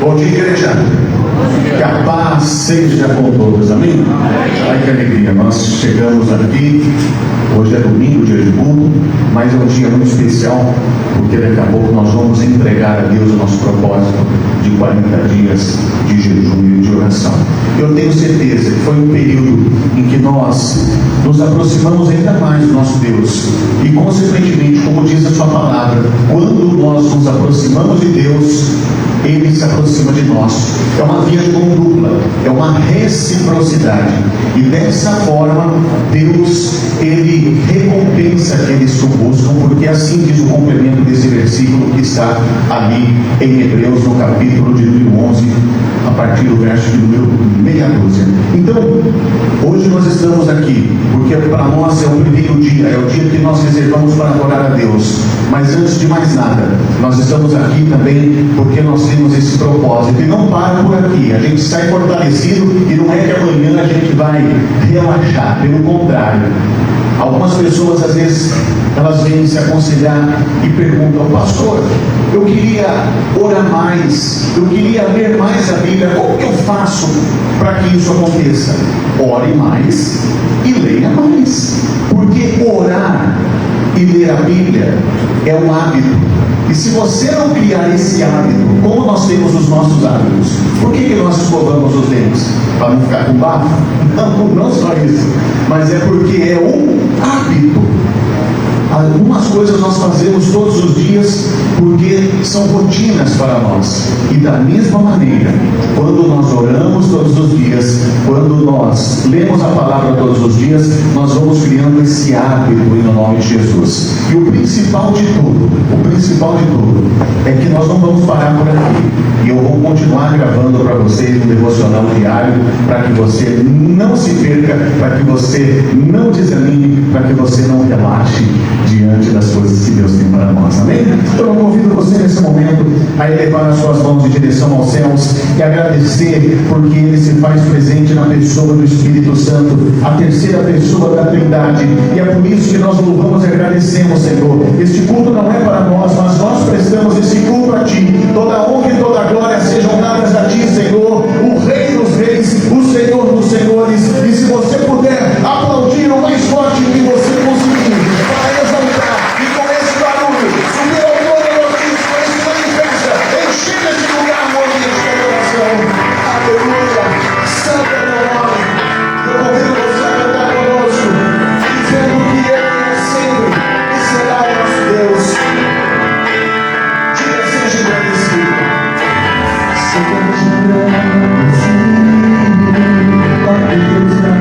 Bom dia, igreja. Que a paz seja com todos, amém? Ai, que alegria, nós chegamos aqui. Hoje é domingo, dia de culto, mas é um dia muito especial, porque daqui a pouco nós vamos entregar a Deus o nosso propósito de 40 dias de jejum e de oração. Eu tenho certeza que foi um período em que nós nos aproximamos ainda mais do nosso Deus, e consequentemente, como diz a sua palavra, quando nós nos aproximamos de Deus, Ele se aproxima de nós. É uma via de mão dupla, é uma reciprocidade, e dessa forma Deus, Ele recompensa aqueles que o buscam, porque assim diz o complemento desse versículo que está ali em Hebreus, no capítulo de número 11, a partir do verso de número meia dúzia. Então, hoje nós estamos aqui porque para nós é o primeiro dia, é o dia que nós reservamos para adorar a Deus. Mas antes de mais nada, nós estamos aqui também porque nós temos esse propósito, e não para por aqui. A gente sai fortalecido, e não é que amanhã a gente vai relaxar, pelo contrário. Algumas pessoas, às vezes, elas vêm se aconselhar e perguntam: pastor, eu queria orar mais, eu queria ler mais a Bíblia, como que eu faço para que isso aconteça? Ore mais e leia mais, porque orar e ler a Bíblia é um hábito. E se você não criar esse hábito, como nós temos os nossos hábitos, por que nós escovamos os dentes? Para não ficar com bafo? Não só isso, mas é porque é um hábito. Algumas coisas nós fazemos todos os dias porque são rotinas para nós. E da mesma maneira, quando nós oramos todos os dias, quando nós lemos a palavra todos os dias, nós vamos criando esse hábito em nome de Jesus. E o principal de tudo é que nós não vamos parar por aqui. E eu vou continuar gravando para vocês um devocional diário, para que você não se perca, para que você não desanime, para que você não relaxe diante das coisas que Deus tem para nós, amém? Então eu convido você nesse momento a elevar as suas mãos em direção aos céus e agradecer, porque Ele se faz presente na pessoa do Espírito Santo, a terceira pessoa da Trindade, e é por isso que nós louvamos e agradecemos, Senhor. Este culto não é para nós, mas nós prestamos esse culto a Ti. Toda a honra e toda a glória sejam dadas a Ti, Senhor, o Rei dos Reis, o Senhor dos Senhores. E se você puder aplaudir o mais forte que você conseguir, para exaltar, e com esse barulho, subir ao trono do Altíssimo, esse manifesta, encher esse lugar no ambiente da adoração. Aleluia, santo é meu nome. Eu convido você a cantar conosco, dizendo que Ele é sempre e será o nosso Deus. Diga: seja agradecido. Seja agradecido, ó Deus da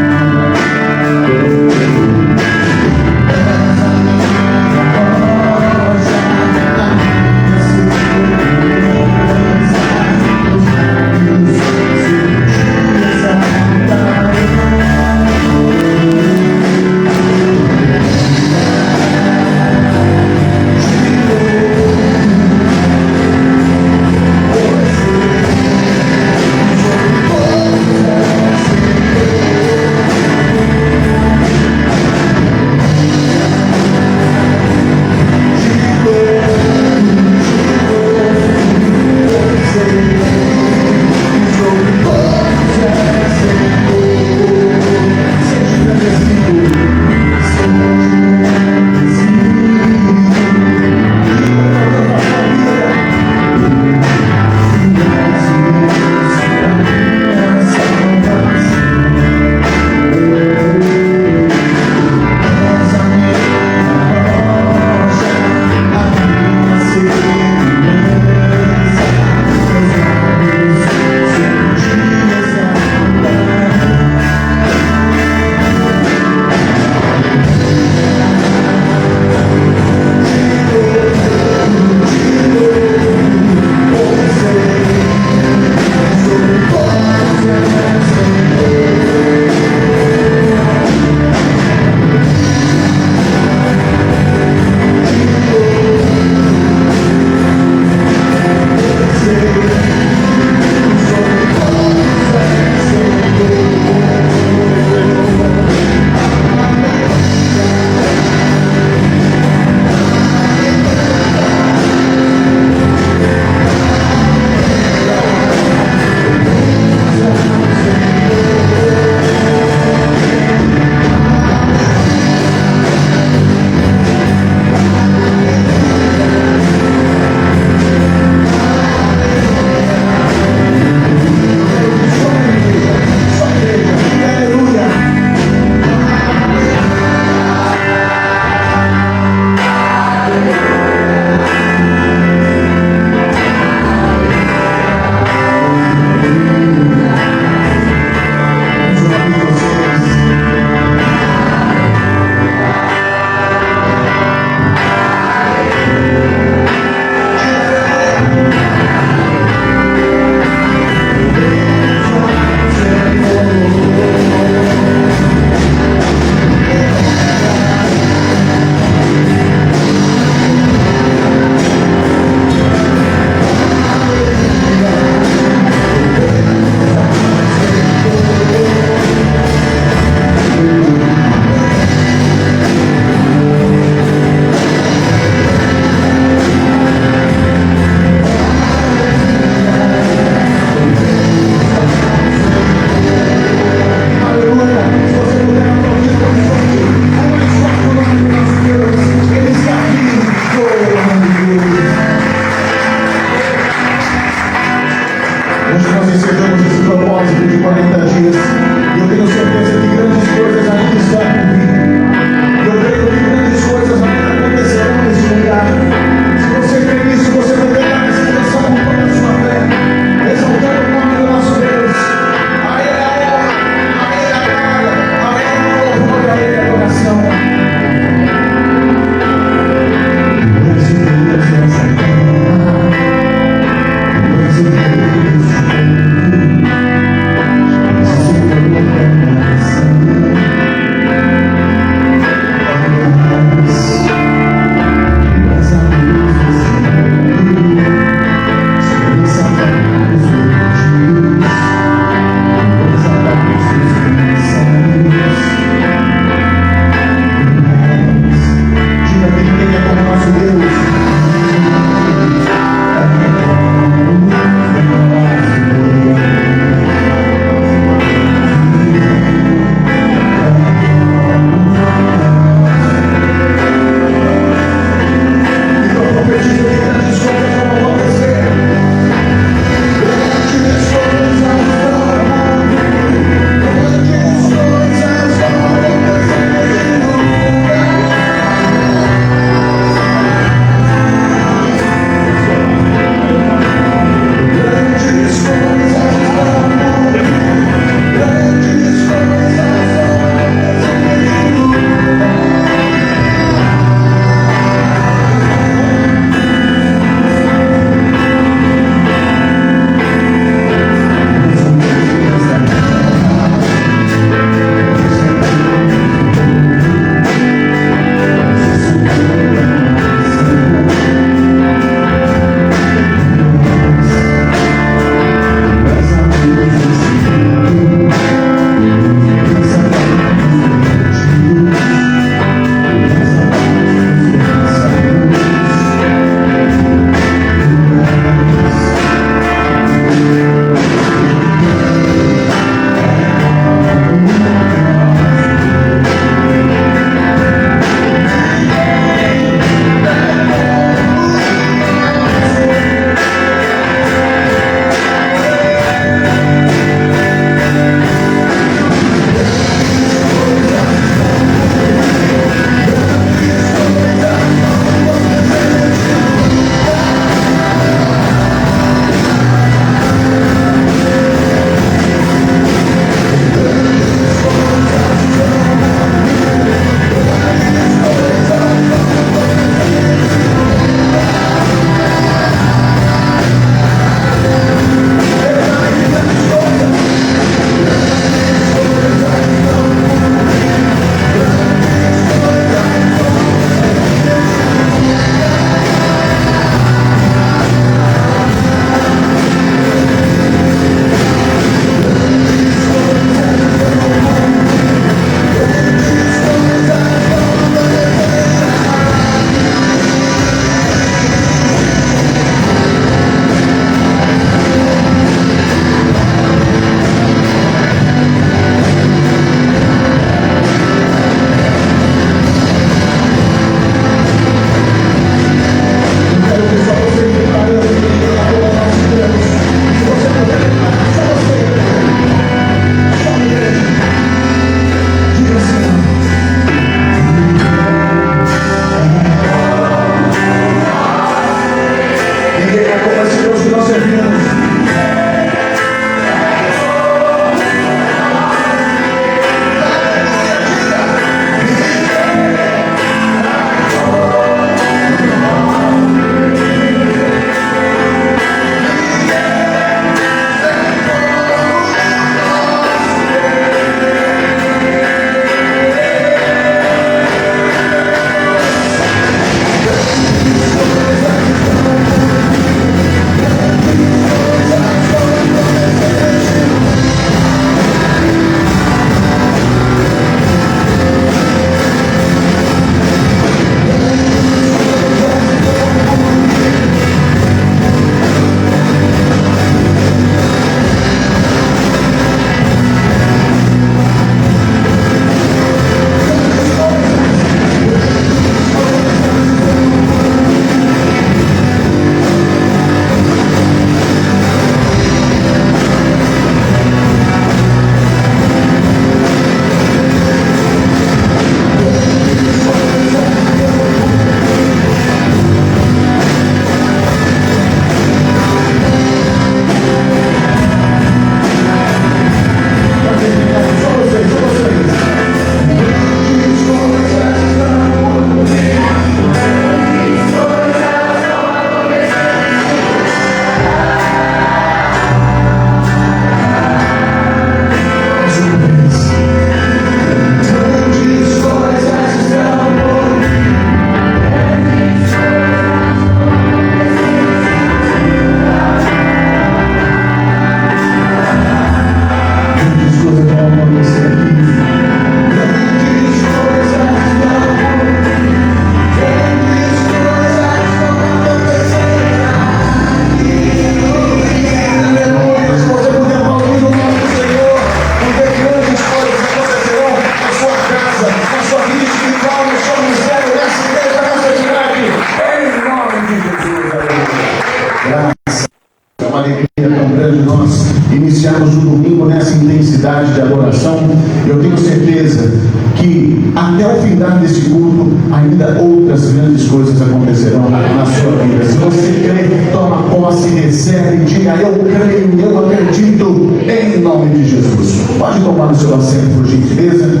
adoração. Eu tenho certeza que até o final desse culto, ainda outras grandes coisas acontecerão na sua vida. Se você crê, toma posse, recebe, diga: eu creio, eu acredito, em nome de Jesus. Pode tomar o seu assento, por gentileza.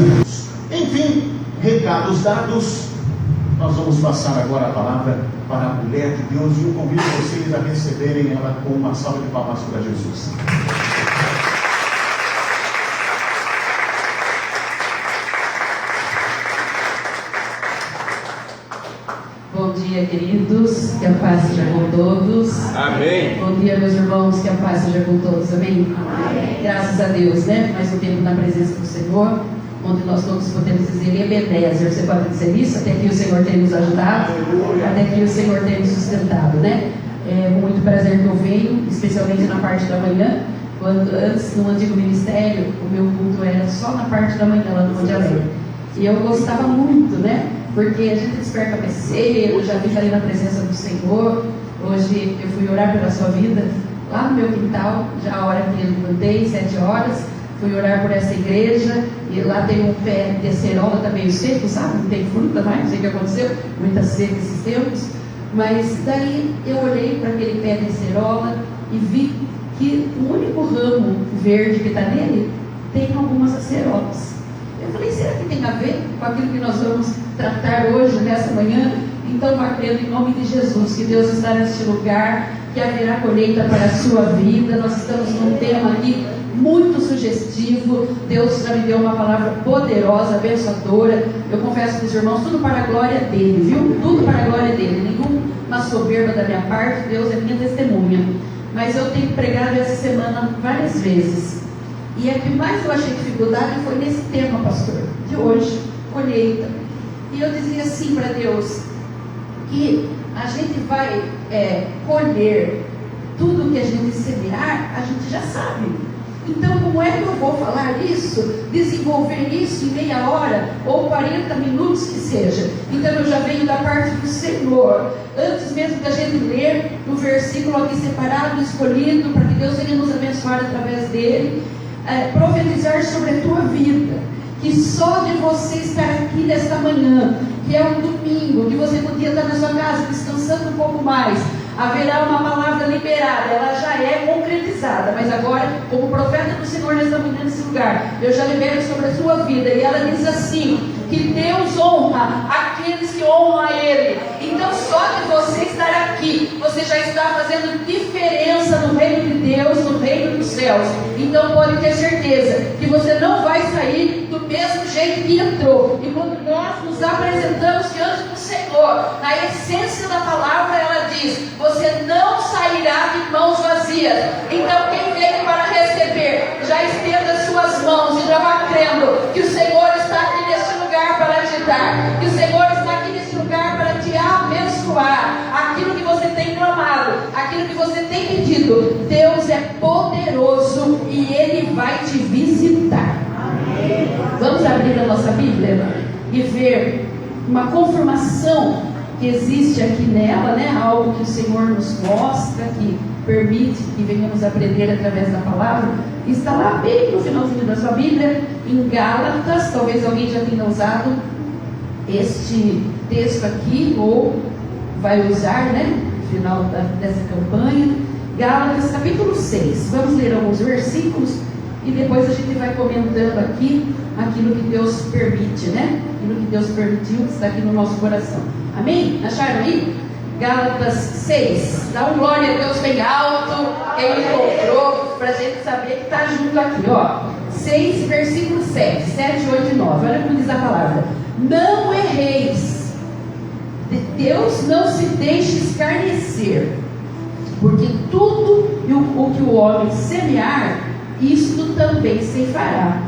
Enfim, recados dados, nós vamos passar agora a palavra para a mulher de Deus, e eu convido vocês a receberem ela com uma salva de palmas para Jesus. Bom dia, queridos, que a paz seja com todos. Amém. Bom dia, meus irmãos, que a paz seja com todos. Amém? Amém. Graças a Deus, né? Mais um tempo na presença do Senhor, onde nós todos podemos dizer Ebenezer. Você pode dizer isso? Até que o Senhor tem nos ajudado, até que o Senhor tem nos sustentado, né? É com muito prazer que eu venho, especialmente na parte da manhã, quando antes, no antigo ministério, o meu culto era só na parte da manhã, lá no Monte Alegre. E eu gostava muito, né? Porque a gente desperta mais cedo, já fica ali na presença do Senhor. Hoje eu fui orar pela sua vida, lá no meu quintal, já a hora que eu levantei, 7 horas, fui orar por essa igreja, e lá tem um pé de acerola, tá meio seco, sabe? Não tem fruta mais, não sei o que aconteceu, muita seca esses tempos. Mas daí eu olhei para aquele pé de acerola e vi que o único ramo verde que está nele tem algumas acerolas. Eu falei: será que tem a ver com aquilo que nós vamos tratar hoje, nessa manhã? Então, vá crendo em nome de Jesus, que Deus está neste lugar, que haverá colheita para a sua vida. Nós estamos num tema aqui muito sugestivo. Deus já me deu uma palavra poderosa, abençoadora. Eu confesso para os irmãos, tudo para a glória dele, viu? Tudo para a glória dele, nenhuma soberba da minha parte. Deus é minha testemunha. Mas eu tenho pregado essa semana várias vezes, e a que mais eu achei dificuldade foi nesse tema, pastor, de hoje, colheita. E eu dizia assim para Deus, que a gente vai colher tudo que a gente semear, a gente já sabe. Então, como é que eu vou falar isso, desenvolver isso em meia hora, ou 40 minutos que seja? Então, eu já venho da parte do Senhor. Antes mesmo da gente ler o versículo aqui separado, escolhido, para que Deus venha nos abençoar através dele, profetizar sobre a tua vida, que só de você estar aqui nesta manhã, que é um domingo, que você podia estar na sua casa descansando um pouco mais, haverá uma palavra liberada, ela já é concretizada, mas agora, como profeta do Senhor nesta manhã, nesse lugar, eu já libero sobre a sua vida, e ela diz assim, que Deus honra aqueles que honram a Ele. Então, só de você estar aqui, você já está fazendo diferença no reino de Deus, no reino dos céus. Então, pode ter certeza que você não vai sair do mesmo jeito que entrou. E quando nós nos apresentamos diante do Senhor, na essência da palavra, ela diz: você não sairá de mãos vazias. Então, quem veio para receber, já estenda suas mãos e já vá crendo que o Senhor está aqui neste lugar para te dar, que o Senhor está aqui neste lugar para te abençoar. Aquilo que você tem clamado, aquilo que você tem pedido, Deus é poderoso e Ele vai te visitar. Amém. Vamos abrir a nossa Bíblia e ver uma confirmação que existe aqui nela, né? Algo que o Senhor nos mostra, que permite que venhamos aprender através da palavra. Está lá bem no finalzinho da sua Bíblia, em Gálatas. Talvez alguém já tenha usado este texto aqui, ou vai usar, né, no final dessa campanha. Gálatas capítulo 6. Vamos ler alguns versículos e depois a gente vai comentando aqui aquilo que Deus permite, né? Aquilo que Deus permitiu, que está aqui no nosso coração. Amém? Acharam aí? Gálatas 6. Dá um glória a Deus bem alto. Quem encontrou, para a gente saber que está junto aqui, ó. 6, versículo 7, 8 e 9. Olha como diz a palavra: não erreis, Deus não se deixe escarnecer, porque tudo o que o homem semear, isto também ceifará.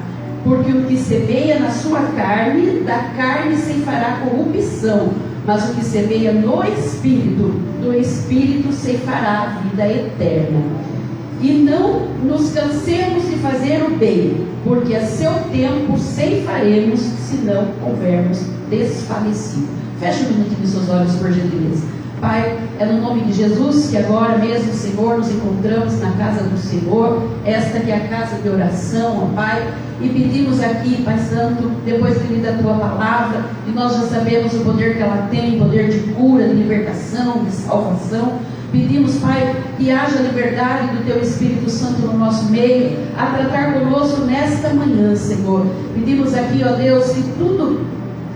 Porque o que semeia na sua carne, da carne ceifará corrupção, mas o que semeia no Espírito, do Espírito ceifará a vida eterna. E não nos cansemos de fazer o bem, porque a seu tempo ceifaremos, se não houvermos desfalecido. Feche um minutinho os seus olhos, por gentileza. Pai, é no nome de Jesus que agora mesmo, Senhor, nos encontramos na casa do Senhor, esta que é a casa de oração, ó Pai, e pedimos aqui, Pai Santo, depois de ler a Tua palavra, e nós já sabemos o poder que ela tem, poder de cura, de libertação, de salvação. Pedimos, Pai, que haja liberdade do Teu Espírito Santo no nosso meio, a tratar conosco nesta manhã, Senhor. Pedimos aqui, ó Deus, que tudo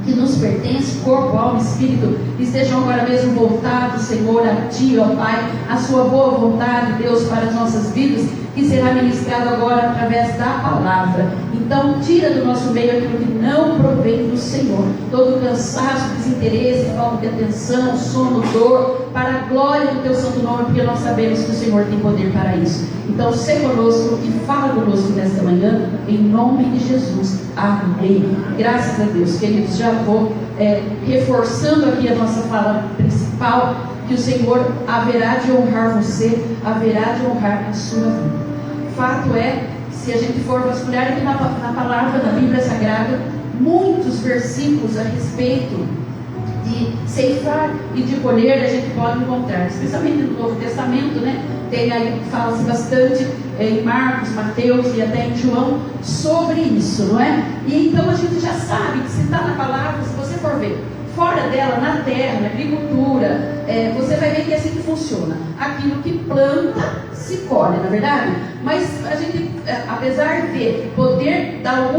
que nos pertence, corpo, alma e espírito, estejam agora mesmo voltados, Senhor, a Ti, ó Pai, a Sua boa vontade, Deus, para as nossas vidas, que será ministrado agora através da palavra. Então, tira do nosso meio aquilo que não provém do Senhor, todo cansaço, desinteresse, falta de atenção, sono, dor, para a glória do Teu santo nome, porque nós sabemos que o Senhor tem poder para isso. Então, se conosco e fala conosco nesta manhã, em nome de Jesus. Amém. Graças a Deus. Queridos, já vou reforçando aqui a nossa fala principal, que o Senhor haverá de honrar você, haverá de honrar a sua vida. Fato é, se a gente for vasculhar aqui na palavra da Bíblia Sagrada, muitos versículos a respeito de ceifar e de colher a gente pode encontrar, especialmente no Novo Testamento, né? Tem aí, fala-se bastante em Marcos, Mateus e até em João sobre isso, não é? E então a gente já sabe que se está na palavra, se você for ver fora dela, na terra, na agricultura, você vai ver que é assim que funciona. Aquilo que planta, se colhe, na verdade? Mas a gente, apesar de poder dar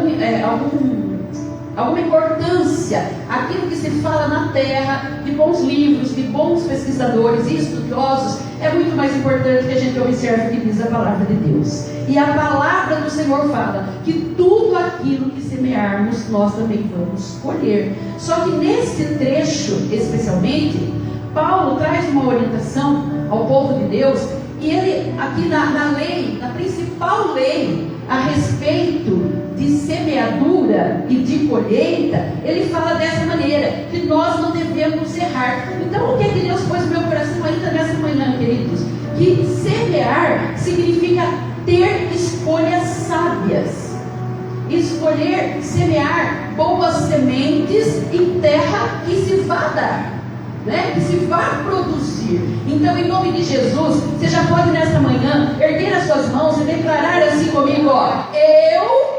alguma importância àquilo que se fala na terra, de bons livros, de bons pesquisadores e estudiosos, é muito mais importante que a gente observe o que diz a palavra de Deus. E a palavra do Senhor fala que tudo aquilo que semearmos, nós também vamos colher. Só que nesse trecho, especialmente, Paulo traz uma orientação ao povo de Deus, e ele, aqui na lei, na principal lei, a respeito de semeadura e de colheita, ele fala dessa maneira, que nós não devemos errar. Então, o que é que Deus pôs no meu coração ainda nessa manhã, queridos? Que semear significa ter escolhas sábias. Escolher, semear boas sementes em terra que se vá dar, né? Que se vá produzir. Então, em nome de Jesus, você já pode nesta manhã erguer as suas mãos e declarar assim comigo, ó: eu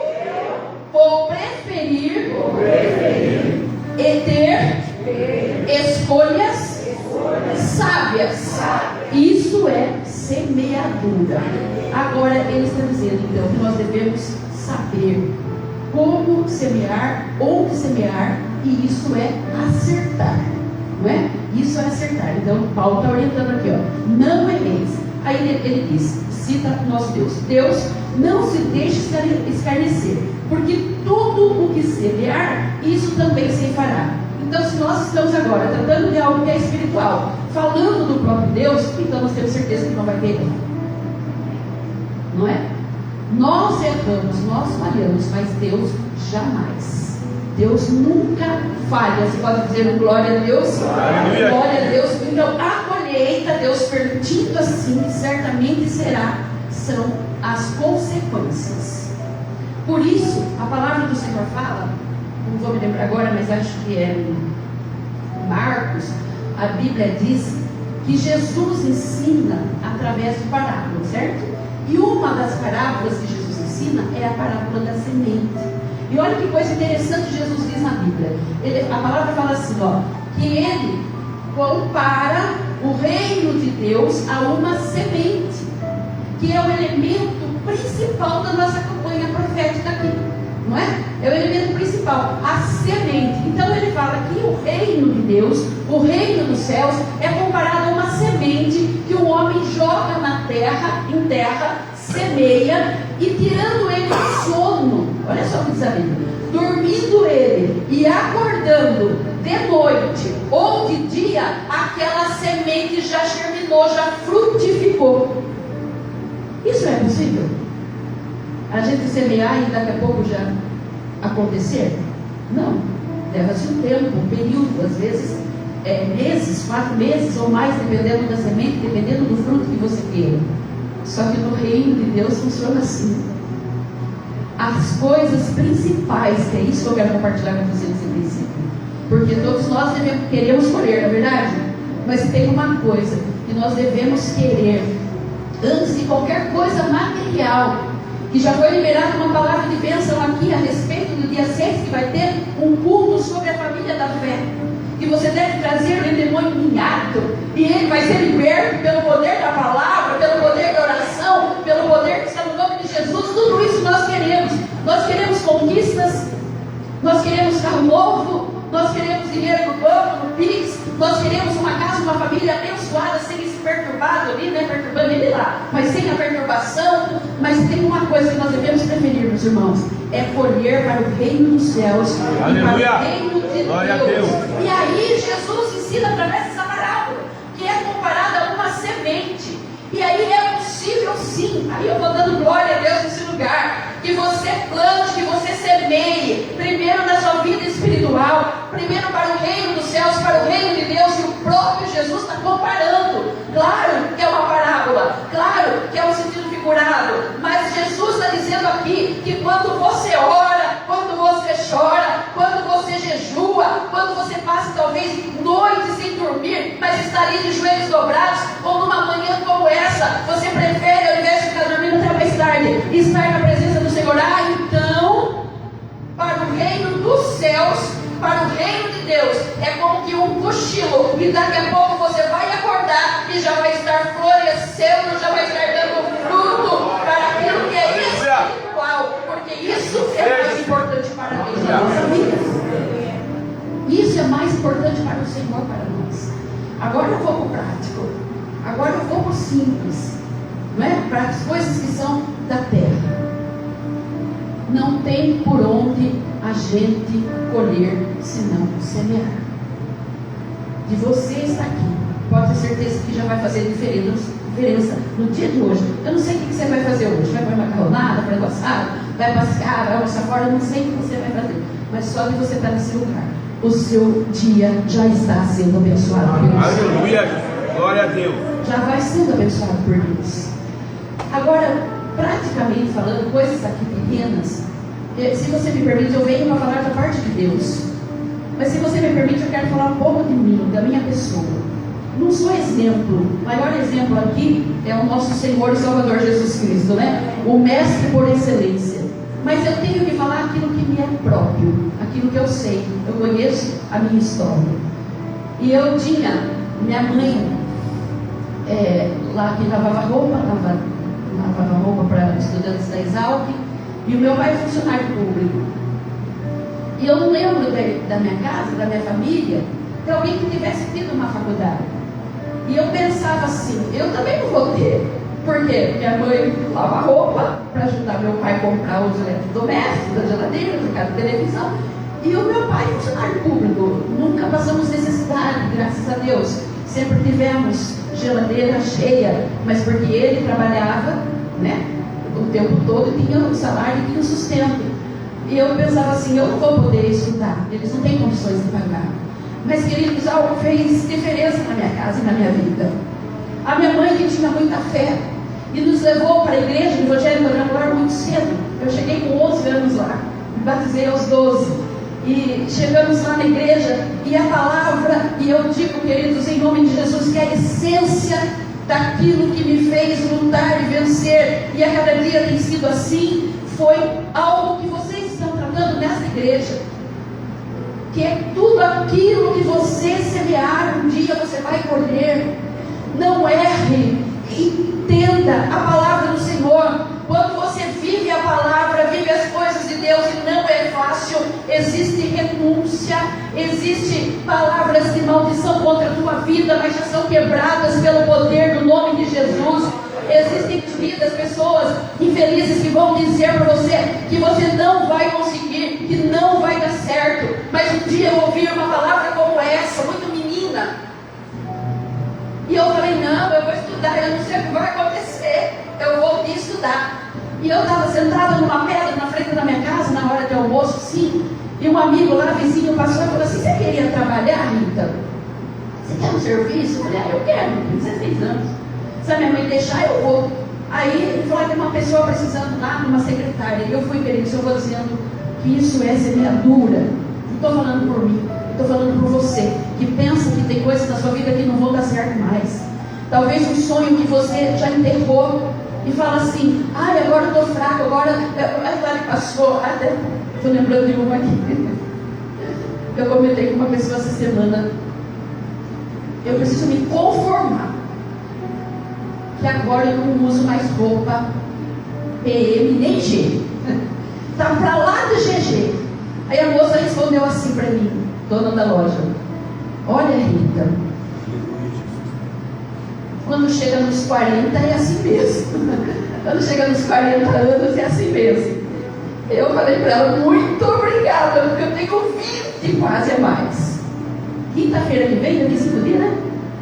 vou preferir e ter escolhas sábias. Isso é semeadura. Agora ele está dizendo então que nós devemos saber como semear, onde semear, e isso é acertar, não é? Isso é acertar. Então Paulo está orientando aqui, ó: não erreis. Aí ele diz, cita nosso Deus: Deus não se deixe escarnecer, porque tudo o que semear, isso também se fará. Então, se nós estamos agora tratando de algo que é espiritual, falando do próprio Deus, então nós temos certeza que não vai ter erro, não é? Nós erramos, nós falhamos, mas Deus jamais. Deus nunca falha. Você pode dizer glória a Deus? Aleluia. Glória a Deus. Então, a colheita, Deus permitindo assim, certamente são as consequências. Por isso, a palavra do Senhor fala, não vou me lembrar agora, mas acho que é em Marcos, a Bíblia diz que Jesus ensina através de parábolas, certo? E uma das parábolas que Jesus ensina é a parábola da semente. E olha que coisa interessante Jesus diz na Bíblia. A palavra fala assim, ó, que ele compara o reino de Deus a uma semente, que é o elemento principal da nossa campanha profética aqui, não é? É o elemento principal, a semente. Então ele fala que o reino de Deus, o reino dos céus, é comparado a uma semente que um homem joga na terra, em terra, semeia, e tirando ele do sono, olha só o que diz a Bíblia, dormindo ele e acordando de noite ou de dia, aquela semente já germinou, já frutificou. Isso é possível? A gente semear e daqui a pouco já acontecer? Não. Leva-se um tempo, um período, às vezes meses, 4 meses ou mais, dependendo da semente, dependendo do fruto que você queira. Só que no reino de Deus funciona assim. As coisas principais, que é isso que eu quero compartilhar com vocês nesse princípio, porque todos nós queremos colher, na verdade? Mas se tem uma coisa que nós devemos querer, antes de qualquer coisa material, que já foi liberada uma palavra de bênção aqui a respeito do dia 6, que vai ter um culto sobre a família da fé, que você deve trazer o endemoniado, e ele vai ser liberto pelo poder da palavra, pelo poder da oração, pelo poder que está no nome de Jesus. Tudo isso nós queremos. Nós queremos conquistas, nós queremos carro novo, nós queremos dinheiro no banco, no Pix, nós queremos uma casa, uma família abençoada, sem esse perturbado ali, né? Perturbando ele lá, mas sem a perturbação. Mas tem uma coisa que nós devemos preferir, meus irmãos, é colher para o reino dos céus. Aleluia. E para o reino de Glória Deus. a Deus. E aí Jesus ensina através dessa parábola, que é comparada a uma semente. E aí é possível sim, aí eu vou dando glória a Deus nesse lugar, que você plante, que você semeie, primeiro na sua vida espiritual, primeiro para o reino dos céus, para o reino de Deus, e o próprio Jesus está comparando. Claro que é uma parábola, claro que é um sentido figurado, mas Jesus está dizendo aqui que quando você ora, quando você chora, quando você jejua, quando você passa talvez noites sem dormir, mas está ali de joelhos dobrados, ou numa manhã como essa, você prefere, ao invés de ficar dormindo até mais tarde, estar na presença do Senhor. Então, para o reino dos céus, para o reino de Deus, é como que um cochilo, e daqui a pouco você vai acordar e já vai estar florescendo, já vai estar dando fruto para aquilo que é espiritual, porque isso é mais importante para Deus na nossa vida. Isso é mais importante para o Senhor, para nós. Agora eu vou para o prático, agora eu vou para o simples, não é? Para as coisas que são da terra. Não tem por onde a gente colher senão semear. De você estar aqui, pode ter certeza que já vai fazer diferença no dia de hoje. Eu não sei o que você vai fazer hoje. Vai comer macarronada, frango assado, vai passear, vai almoçar fora, eu não sei o que você vai fazer. Mas só de você estar nesse lugar, o seu dia já está sendo abençoado por Deus. Aleluia, glória a Deus. Já vai sendo abençoado por Deus. Agora, praticamente falando, coisas aqui pequenas, se você me permite, eu venho para falar da parte de Deus. Mas se você me permite, eu quero falar um pouco de mim, da minha pessoa. Não sou exemplo. O maior exemplo aqui é o nosso Senhor e Salvador Jesus Cristo, né? O mestre por excelência. Mas eu tenho que falar aquilo que me é próprio, aquilo que eu sei. Eu conheço a minha história. E eu tinha minha mãe lá que lavava roupa para estudantes da Exalc, e o meu pai é funcionário público. E eu não lembro da minha casa, da minha família, de alguém que tivesse tido uma faculdade. E eu pensava assim, eu também não vou ter. Por quê? Porque a mãe lava roupa para ajudar meu pai a comprar os eletrodomésticos, da geladeira, trocar de televisão. E o meu pai é funcionário público. Nunca passamos necessidade, graças a Deus. Sempre tivemos geladeira cheia, mas porque ele trabalhava, né, o tempo todo, tinha o salário e tinha o sustento. E eu pensava assim, eu não vou poder estudar, eles não têm condições de pagar. Mas, queridos, algo fez diferença na minha casa e na minha vida. A minha mãe, que tinha muita fé, e nos levou para a igreja do Evangelho Quadrangular muito cedo. Eu cheguei com 11 anos lá, me batizei aos 12. E chegamos lá na igreja, e a palavra, e eu digo, queridos, em nome de Jesus, que a essência daquilo que me fez lutar e vencer, e a cada dia tem sido assim, foi algo que vocês estão tratando nessa igreja, que é tudo aquilo que você semear, um dia você vai colher. Não erre, entenda a palavra do Senhor. Quando você vive a palavra, vive as coisas de Deus, e não é fácil, existe renúncia, existe palavras de maldição contra a tua vida, mas já são quebradas pelo poder do nome de Jesus. Existem vidas, pessoas infelizes que vão dizer para você que você não vai conseguir, que não vai dar certo. Mas um dia eu ouvi uma palavra como essa, muito menina, e eu falei, não, eu vou estudar, eu não sei o que vai acontecer, eu vou estudar. E eu estava sentada numa pedra na frente da minha casa, na hora de almoço, sim, e um amigo lá, vizinho, passou e falou assim, você queria trabalhar, Rita? Você quer um serviço? Eu falei, eu quero, tenho 16 anos. Se a minha mãe deixar, eu vou. Aí ele falou, tem uma pessoa precisando lá, numa secretária. E eu fui, querido, eu vou dizendo que isso é semeadura. Não estou falando por mim, estou falando por você, que pensa que tem coisas na sua vida que não vão dar Talvez um sonho que você já enterrou e fala assim: ai, agora eu estou fraco, agora passou. Até estou lembrando de uma aqui. Eu comentei com uma pessoa essa semana: eu preciso me conformar que agora eu não uso mais roupa PM nem G. Tá pra lá do GG. Aí a moça respondeu assim para mim, dona da loja: olha, Rita, quando chega nos 40 é assim mesmo. Quando chega nos 40 anos é assim mesmo. Eu falei para ela: muito obrigada, porque eu tenho 20 quase a mais. Quinta-feira que vem, daqui 5 dias, né?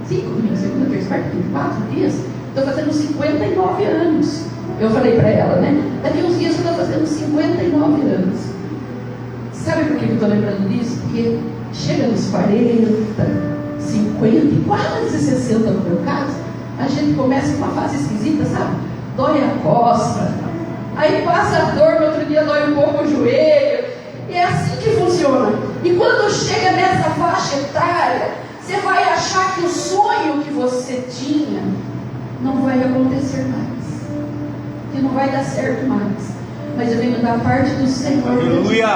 5 dias, segunda, terça, quarta, quinta, 4 dias. Estou fazendo 59 anos. Eu falei para ela, né? Daqui uns dias eu estou fazendo 59 anos. Sabe por que eu estou lembrando disso? Porque chega nos 40, 50 e quase 60 no meu caso, a gente começa com uma fase esquisita, sabe? Dói a costa, aí passa a dor, no outro dia dói um pouco o joelho. E é assim que funciona. E quando chega nessa faixa etária, você vai achar que o sonho que você tinha não vai acontecer mais, que não vai dar certo mais. Mas eu venho da parte do Senhor. Aleluia!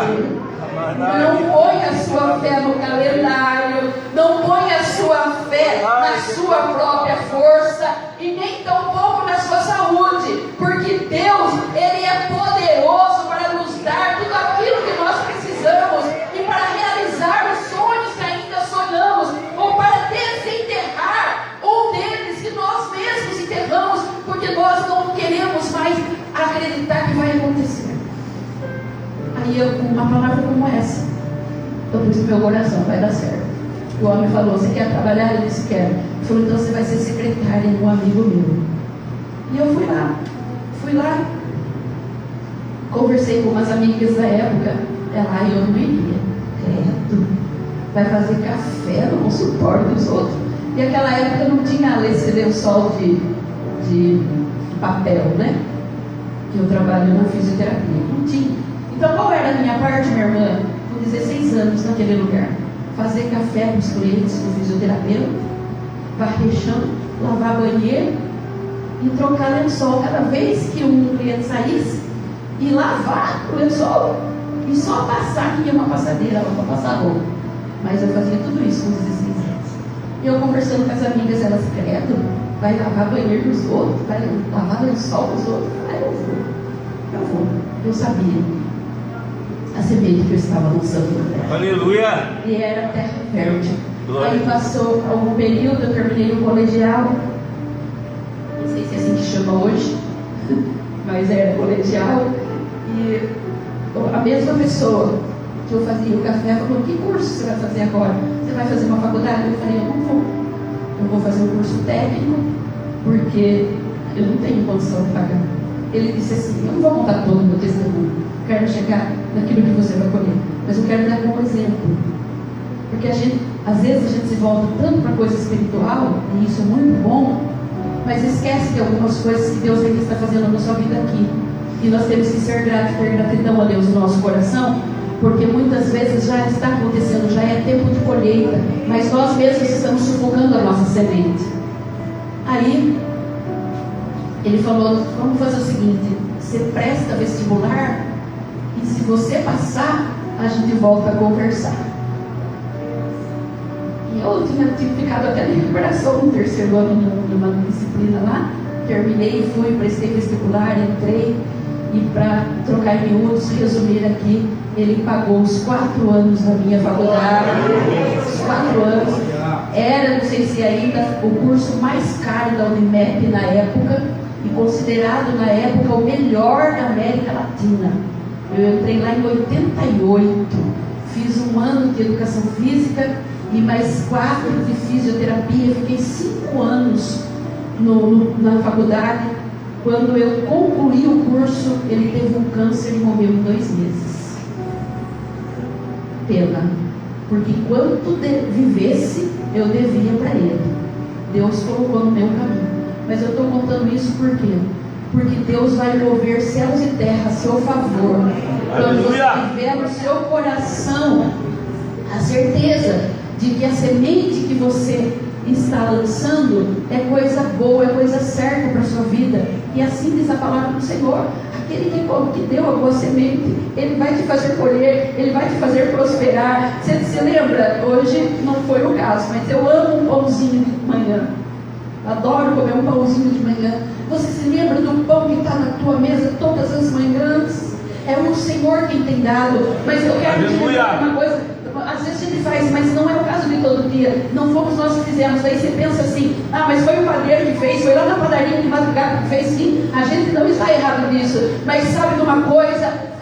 Não põe a sua fé no calendário, não põe a sua fé na sua própria força e nem tampouco na sua saúde, porque Deus, Ele é poderoso para nos dar tudo aquilo que nós precisamos e para realizar os sonhos que ainda sonhamos, ou para desenterrar um deles que nós mesmos enterramos, porque nós não queremos mais acreditar que vai acontecer. Aí uma palavra como essa, eu pus no meu coração: vai dar certo. O homem falou: você quer trabalhar? Eu disse: quero. Ele falou: então você vai ser secretária de um amigo meu. E eu fui lá, conversei com umas amigas da época. Ela: eu não iria. Credo, vai fazer café no consultório dos outros. E naquela época não tinha esse lençol de papel, né? Que eu trabalho na fisioterapia, não tinha. Então qual era a minha parte, minha irmã? Com 16 anos naquele lugar: fazer café para os clientes do fisioterapeuta, varrer chão, lavar banheiro e trocar lençol cada vez que um cliente saísse, e lavar o lençol e só passar, que ia uma passadeira lá para passar roupa. Mas eu fazia tudo isso com 16 anos. E eu conversando com as amigas, elas: credo, vai lavar banheiro dos outros, vai lavar lençol dos outros. Ah, eu vou. Eu sabia a semente que eu estava lançando na terra. Aleluia! E era terra fértil. Glória. Aí passou algum período, eu terminei o colegial, não sei se é assim que chama hoje, mas era colegial, e a mesma pessoa que eu fazia o café falou: que curso você vai fazer agora? Você vai fazer uma faculdade? Eu falei: eu não vou. Eu vou fazer um curso técnico, porque eu não tenho condição de pagar. Ele disse assim: eu não vou contar todo o meu testemunho, quero chegar naquilo que você vai colher, mas eu quero dar como exemplo, porque às vezes a gente se volta tanto para a coisa espiritual, e isso é muito bom, mas esquece de algumas coisas que Deus ainda está fazendo na sua vida aqui, e nós temos que ser gratos, ter gratidão a Deus no nosso coração, porque muitas vezes já está acontecendo, já é tempo de colheita, mas nós mesmos estamos sufocando a nossa semente. Aí ele falou: vamos fazer o seguinte, você presta vestibular, e se você passar, a gente volta a conversar. E eu tinha ficado até na recuperação no 3º ano, numa disciplina lá. Terminei, fui, prestei vestibular, entrei. E para trocar em miúdos, resumir aqui, ele pagou os 4 anos da minha faculdade. Os 4 anos. Era, não sei se ainda, o curso mais caro da Unimep na época, e considerado na época o melhor da América Latina. Eu entrei lá em 88, fiz 1 ano de educação física e mais 4 de fisioterapia. Fiquei 5 anos na faculdade. Quando eu concluí o curso, ele teve um câncer e morreu em 2 meses. Pena, porque enquanto vivesse, eu devia para ele. Deus colocou no meu caminho. Mas eu estou contando isso por quê? Porque Deus vai mover céus e terra a seu favor. Quando você tiver no seu coração a certeza de que a semente que você está lançando é coisa boa, é coisa certa para a sua vida. E assim diz a palavra do Senhor. Aquele que deu a boa semente, Ele vai te fazer colher, Ele vai te fazer prosperar. Você se lembra? Hoje não foi o caso, mas eu amo um pãozinho de manhã. Adoro comer um pãozinho de manhã. Você se lembra do pão que está na tua mesa todas as manhãs? É o Senhor quem tem dado. Mas eu quero te lembrar uma coisa. Às vezes a gente faz, mas não é o caso de todo dia. Não fomos nós que fizemos. Aí você pensa assim: ah, mas foi o padeiro que fez, foi lá na padaria de madrugada que fez. Sim, a gente não está errado nisso. Mas sabe de uma coisa?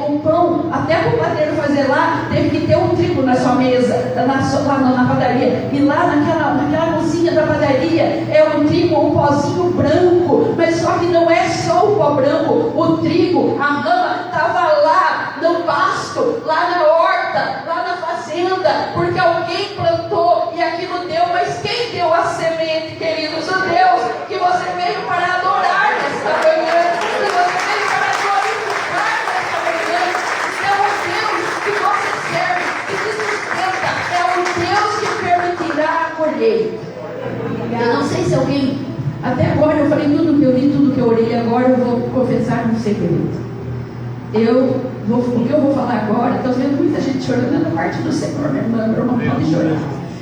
O pão, até para o padeiro fazer lá, teve que ter um trigo na sua mesa, lá na padaria. E lá naquela cozinha da padaria é um trigo, um pozinho branco. Mas só que não é só o pó branco, o trigo, a rama estava lá no pasto, lá na horta, lá na fazenda, porque alguém plantou e aquilo deu. Mas quem deu a semente, queridos? O Deus que você veio para adorar nesta manhã, que você veio para glorificar nesta manhã. É o Deus que você serve, que te sustenta, é o Deus que permitirá a colheita. Eu não sei se alguém, até agora eu falei tudo que eu li, tudo que eu orei, agora eu vou confessar um segredo. O que eu vou falar agora, estou vendo muita gente chorando na parte do Senhor, minha irmã pode chorar.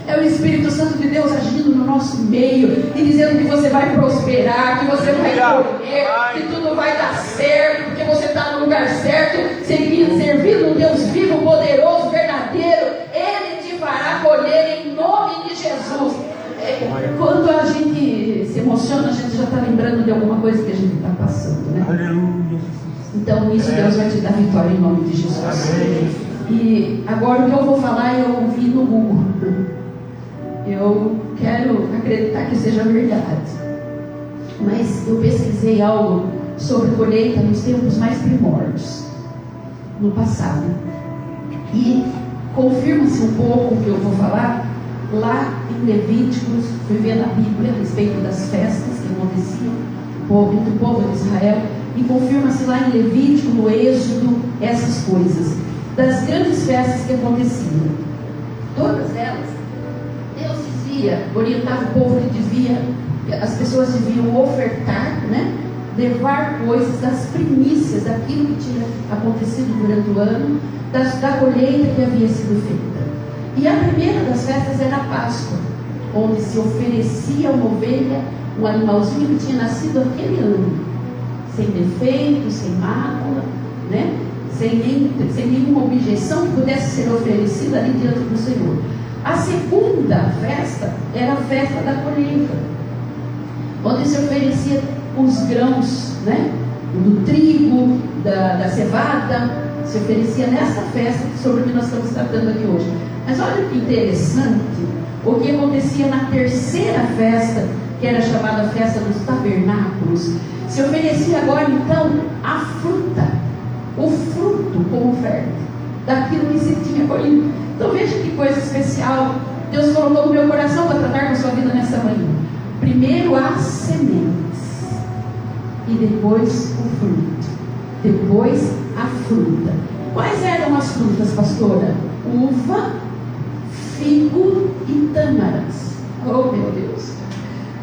É o Espírito Santo de Deus agindo no nosso meio e dizendo que você vai prosperar, que você vai colher, que tudo vai dar certo, porque você está no lugar certo, servindo um Deus vivo, poderoso, verdadeiro. Ele te fará colher em nome de Jesus. Quando a gente se emociona, a gente já está lembrando de alguma coisa que a gente está passando, né? Aleluia. Então isso Deus vai te dar vitória em nome de Jesus. Amém. E agora o que eu vou falar eu ouvi no Google. Eu quero acreditar que seja verdade, mas eu pesquisei algo sobre colheita nos tempos mais primórdios, no passado, e confirma-se um pouco o que eu vou falar lá em Levíticos. Fui ver na Bíblia a respeito das festas que aconteciam entre o povo de Israel, e confirma-se lá em Levítico, no Êxodo, essas coisas, das grandes festas que aconteciam. Todas elas, Deus dizia, orientava o povo que as pessoas deviam ofertar, né? Levar coisas das primícias, daquilo que tinha acontecido durante o ano, da colheita que havia sido feita. E a primeira das festas era a Páscoa, onde se oferecia uma ovelha, um animalzinho que tinha nascido aquele ano, sem defeito, sem mácula, né? sem nenhuma objeção que pudesse ser oferecida ali diante do Senhor. A segunda festa era a festa da colheita, onde se oferecia os grãos, né? Do trigo, da cevada, se oferecia nessa festa sobre o que nós estamos tratando aqui hoje. Mas olha que interessante o que acontecia na terceira festa, que era chamada festa dos tabernáculos. Se oferecia agora então a fruta, o fruto como oferta daquilo que se tinha colhido. Então veja que coisa especial Deus colocou no meu coração para tratar com a sua vida nessa manhã. Primeiro as sementes e depois o fruto, depois a fruta. Quais eram as frutas, pastora? Uva, figo e tâmaras. Oh meu Deus!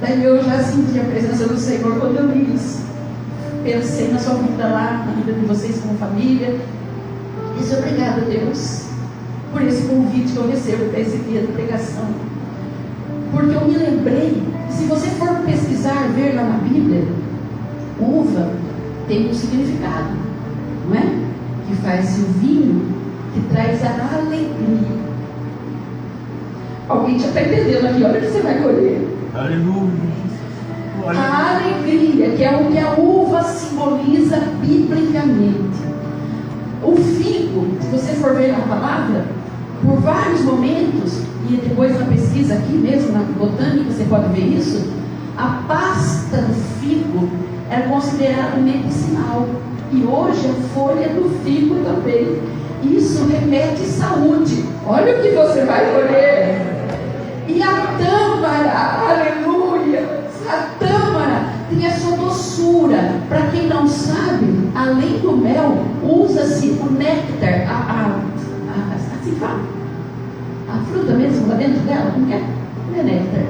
Daí eu já senti a presença do Senhor quando eu li isso. Pensei na sua vida lá, na vida de vocês como família. Disse obrigado, Deus, por esse convite que eu recebo para esse dia de pregação. Porque eu me lembrei, se você for pesquisar, ver lá na Bíblia, uva tem um significado, não é? Que faz o vinho, que traz a alegria. Alguém já está entendendo aqui, olha o que você vai colher. Aleluia. A alegria, que é o que a uva simboliza biblicamente. O figo, se você for ver na palavra, por vários momentos, e depois na pesquisa aqui mesmo, na botânica, você pode ver isso, a pasta do figo era considerada medicinal. E hoje a folha do figo também. Isso remete saúde. Olha o que você vai colher. E a tâmara, aleluia, a tâmara tem a sua doçura. Para quem não sabe, além do mel, usa-se o néctar, assim fala, a fruta mesmo lá dentro dela, não é néctar,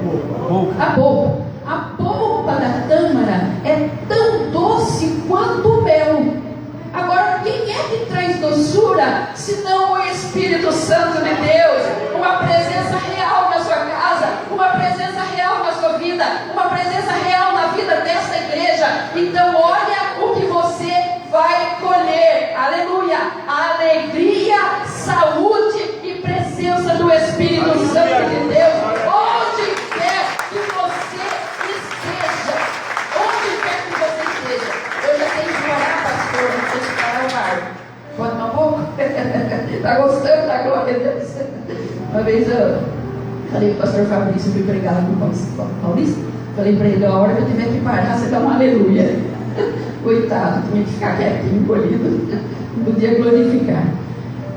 A polpa da tâmara é tão doce quanto o mel. Agora, quem é que traz doçura, senão o Espírito Santo de Deus? Uma presença real na sua casa, uma presença real na sua vida, uma presença real na vida dessa igreja. Então, olha o que você vai colher. Aleluia! Alegria, saúde e presença do Espírito Santo de Deus. Onde quer que você esteja. Onde quer que você esteja. Eu já tenho que orar, pastor, não sei se parar o ar. Pode dar um pouco? Está gostando da glória de Deus? Uma vez eu falei para o pastor Fabrício, eu fui pregar lá no Paulista. Falei para ele, a hora que eu tiver que parar, você dá um aleluia. Coitado, tinha que ficar quietinho, encolhido. Não podia glorificar.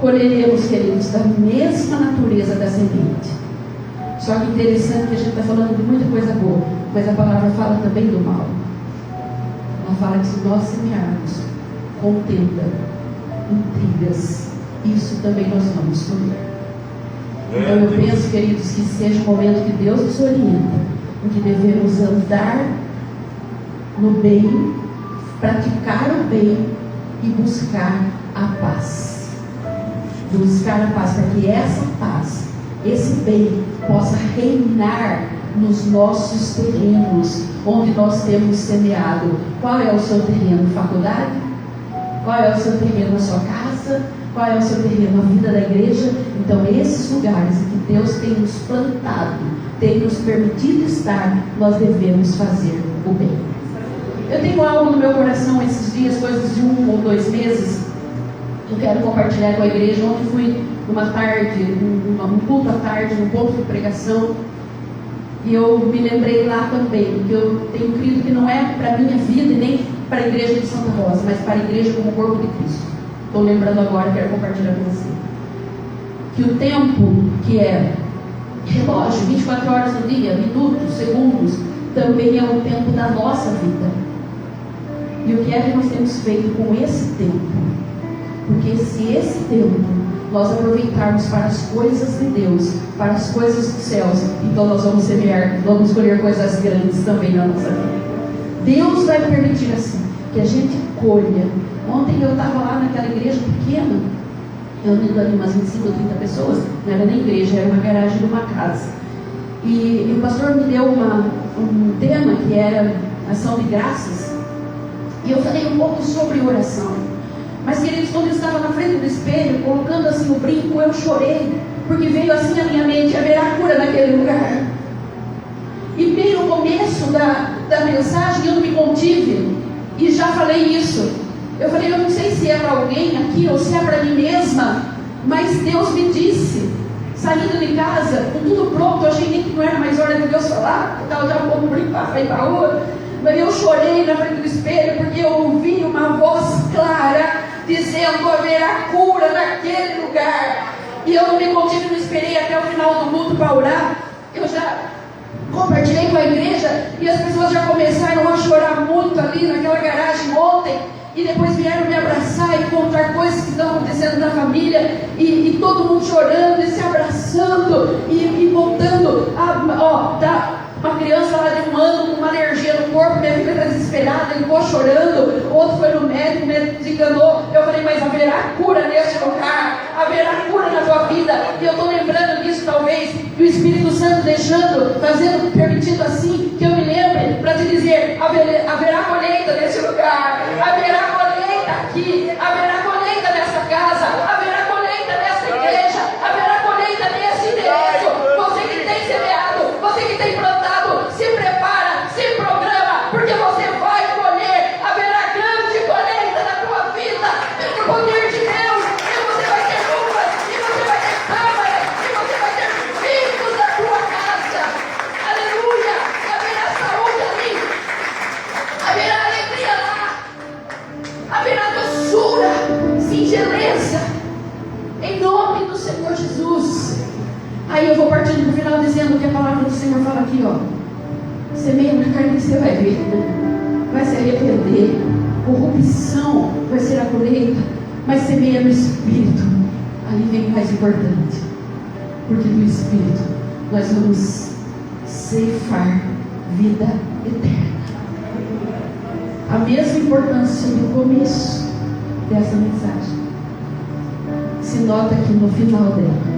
Colheremos, queridos, da mesma natureza da semente. Só que interessante que a gente está falando de muita coisa boa, mas a palavra fala também do mal. Ela fala que se nós semearmos contenda, intrigas, isso também nós vamos colher. Então eu penso, queridos, que seja o momento que Deus nos orienta, em que devemos andar no bem, praticar o bem e buscar a paz. Buscar a paz, para que essa paz, esse bem, possa reinar nos nossos terrenos, onde nós temos semeado. Qual é o seu terreno? Faculdade? Qual é o seu terreno? Na sua casa? Qual é o seu terreno? A vida da igreja? Então, esses lugares em que Deus tem nos plantado, tem nos permitido estar, nós devemos fazer o bem. Eu tenho algo no meu coração esses dias, coisas de 1 ou 2 meses, que eu quero compartilhar com a igreja. Ontem fui numa tarde, um culto à tarde, num ponto de pregação, e eu me lembrei lá também, que eu tenho crido que não é para a minha vida e nem para a igreja de Santa Rosa, mas para a igreja como corpo de Cristo. Estou lembrando agora, quero compartilhar com você. Que o tempo que é relógio, 24 horas no dia, minutos, segundos, também é o tempo da nossa vida. E o que é que nós temos feito com esse tempo? Porque se esse tempo nós aproveitarmos para as coisas de Deus, para as coisas dos céus, então nós vamos semear, vamos colher coisas grandes também na nossa vida. Deus vai permitir assim, que a gente colha. Ontem eu estava lá naquela igreja pequena, reunindo ali umas 25 ou 30 pessoas, não era nem igreja, era uma garagem de uma casa. E o pastor me deu um tema que era ação de graças, e eu falei um pouco sobre oração. Mas, queridos, quando eu estava na frente do espelho, colocando assim o brinco, eu chorei, porque veio assim à minha mente, haverá cura naquele lugar. E bem no começo da mensagem, eu não me contive, e já falei isso. Eu falei, eu não sei se é para alguém aqui, ou se é para mim mesma, mas Deus me disse, saindo de casa, com tudo pronto, eu achei nem que não era mais hora de Deus falar, eu estava já um pouco brinco para ir para a rua, mas eu chorei na frente do espelho, porque eu ouvi uma voz clara, dizendo, haverá cura naquele lugar. E eu não me contive, não esperei até o final do culto para orar. Eu já compartilhei com a igreja, e as pessoas já começaram a chorar muito ali naquela garagem ontem, e depois vieram me abraçar e contar coisas que estão acontecendo na família, e todo mundo chorando e se abraçando, e botando, uma criança lá de 1 ano com uma alergia no corpo, minha filha está desesperada, ele ficou chorando, outro foi no médico, o médico desenganou. Eu falei, mas haverá cura nesse lugar, haverá cura na tua vida. E eu estou lembrando disso talvez, que o Espírito Santo permitindo assim, que eu me lembre para te dizer, haverá colheita nesse lugar, haverá colheita aqui, haverá colheita nessa casa, haverá colheita nessa igreja, haverá colheita nesse endereço. Você que tem semeado, você que tem plantado, se prepara, se programa, porque você vai colher, haverá grande colheita na tua vida, pelo poder de Deus, e você vai ter uvas, e você vai ter câmaras, e você vai ter filhos na tua casa. Aleluia! Haverá saúde ali, haverá alegria lá, haverá doçura, singeleza, em nome do Senhor Jesus. Aí eu vou partindo para o final dizendo que a palavra do Senhor fala aqui, semeia na carne que você vai ver, vai se arrepender, corrupção vai ser a colheita, mas semeia no Espírito, aí vem o mais importante, porque no Espírito nós vamos ceifar vida eterna. A mesma importância do começo dessa mensagem se nota aqui no final dela.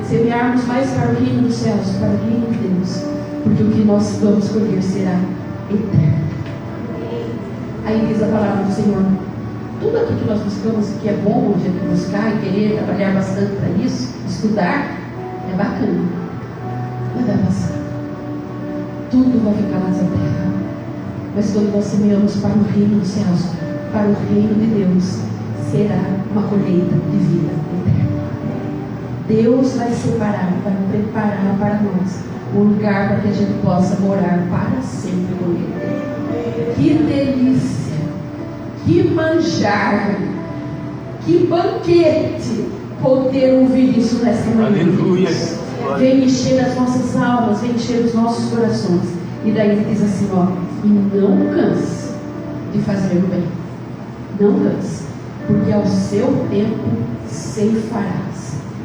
Semearmos mais para o reino dos céus, para o reino de Deus, porque o que nós vamos colher será eterno. Aí diz a palavra do Senhor: tudo aquilo que nós buscamos, que é bom a gente buscar e querer trabalhar bastante para isso, estudar, é bacana, mas vai passar. Tudo vai ficar nessa terra. Mas quando nós semeamos para o reino dos céus, para o reino de Deus, será uma colheita de vida eterna. Deus vai separar, vai preparar para nós um lugar para que a gente possa morar para sempre com Ele. Que delícia, que manjar, que banquete poder ouvir isso nesta manhã. Aleluia. Vem encher as nossas almas, vem encher os nossos corações. E daí ele diz assim, ó: e não canse de fazer o bem. Não canse, porque ao seu tempo ceifarás.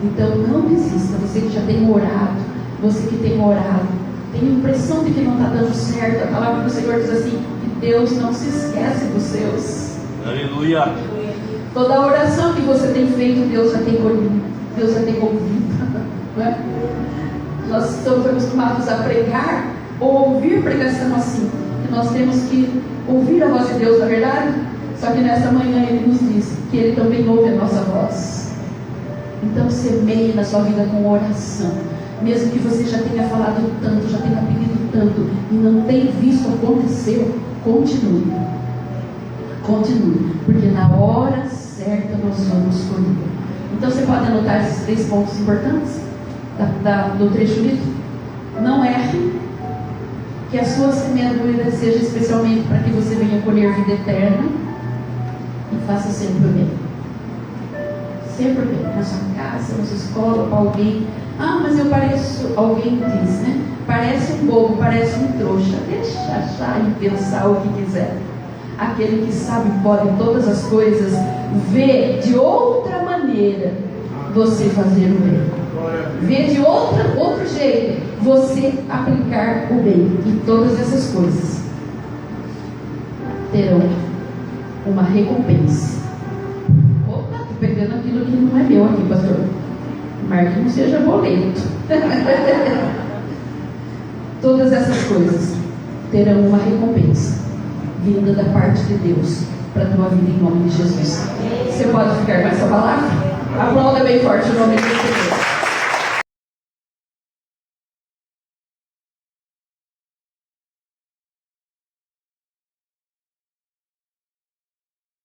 Então não desista. Você que já tem orado, você que tem orado, tem a impressão de que não está dando certo. A palavra do Senhor diz assim, que Deus não se esquece dos seus. Aleluia. Toda a oração que você tem feito, Deus já tem ouvido. Deus já tem ouvido. Não é? Nós estamos acostumados a pregar ou ouvir pregação assim, que nós temos que ouvir a voz de Deus, na verdade. Só que nessa manhã Ele nos diz que Ele também ouve a nossa voz. Então semeie na sua vida com oração. Mesmo que você já tenha falado tanto, já tenha pedido tanto e não tenha visto acontecer, continue. Continue, porque na hora certa nós vamos colher. Então você pode anotar esses 3 pontos importantes do trecho lido. Não erre, que a sua semeadura seja especialmente para que você venha colher vida eterna, e faça sempre o bem. Sempre o bem, na sua casa, na sua escola, para alguém. Ah, mas eu pareço, alguém diz, né? Parece um bobo, parece um trouxa. Deixa achar e pensar o que quiser. Aquele que sabe e pode todas as coisas, vê de outra maneira você fazer o bem. Vê de outro jeito você aplicar o bem. E todas essas coisas terão uma recompensa. Opa, estou pegando aquilo que não é meu aqui, pastor. Marque não seja boleto. Todas essas coisas terão uma recompensa vinda da parte de Deus para a tua vida, em nome de Jesus. Você pode ficar com essa palavra? Aplauda bem forte o nome de Jesus.